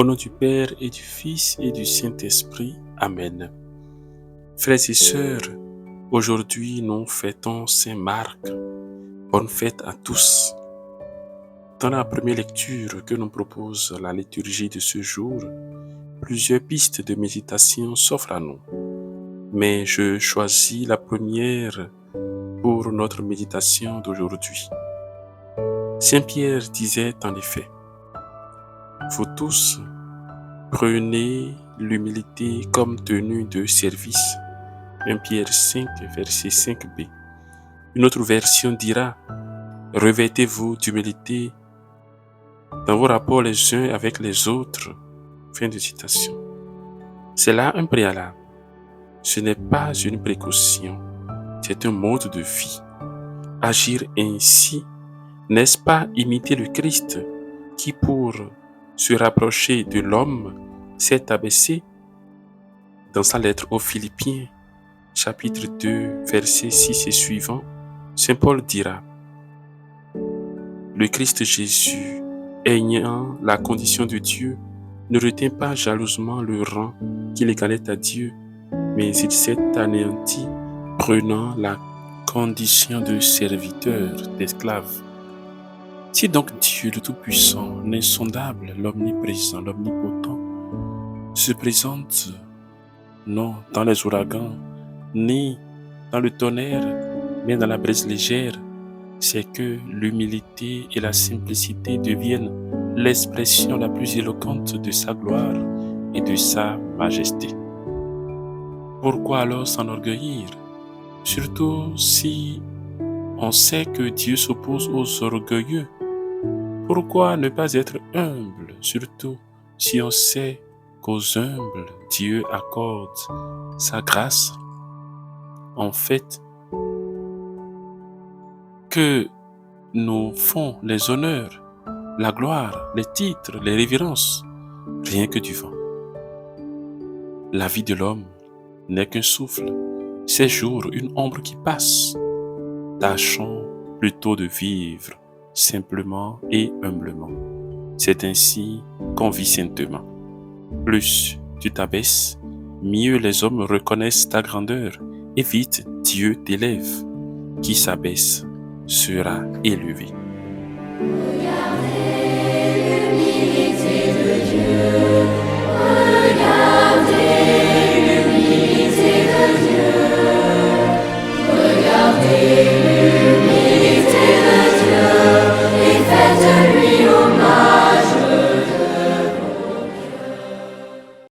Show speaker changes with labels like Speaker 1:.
Speaker 1: Au nom du Père et du Fils et du Saint-Esprit. Amen. Frères et sœurs, aujourd'hui nous fêtons Saint Marc. Bonne fête à tous. Dans la première lecture que nous propose la liturgie de ce jour, plusieurs pistes de méditation s'offrent à nous. Mais je choisis la première pour notre méditation d'aujourd'hui. Saint Pierre disait en effet, « Vous tous, prenez l'humilité comme tenue de service. » 1 Pierre 5, verset 5b. Une autre version dira, « Revêtez-vous d'humilité dans vos rapports les uns avec les autres. » Fin de citation. C'est là un préalable. Ce n'est pas une précaution, c'est un mode de vie. Agir ainsi, n'est-ce pas imiter le Christ qui, pour se rapprocher de l'homme, s'est abaissé? Dans sa lettre aux Philippiens, chapitre 2, versets 6 et suivants, Saint Paul dira, « Le Christ Jésus, ayant la condition de Dieu, ne retint pas jalousement le rang qu'il égalait à Dieu, mais il s'est anéanti, prenant la condition de serviteur, d'esclave. » Si donc Dieu le Tout-Puissant, l'insondable, l'omniprésent, l'omnipotent, se présente non dans les ouragans, ni dans le tonnerre, mais dans la brise légère, c'est que l'humilité et la simplicité deviennent l'expression la plus éloquente de sa gloire et de sa majesté. Pourquoi alors s'enorgueillir? Surtout si on sait que Dieu s'oppose aux orgueilleux. Pourquoi ne pas être humble, surtout si on sait qu'aux humbles, Dieu accorde sa grâce? En fait, que nous font les honneurs, la gloire, les titres, les révérences, rien que du vent. La vie de l'homme n'est qu'un souffle, ces jours une ombre qui passe. Tâchons plutôt de vivre simplement et humblement. C'est ainsi qu'on vit saintement. Plus tu t'abaisses, mieux les hommes reconnaissent ta grandeur et vite Dieu t'élève. Qui s'abaisse sera élevé.
Speaker 2: Regardez l'humilité de Dieu.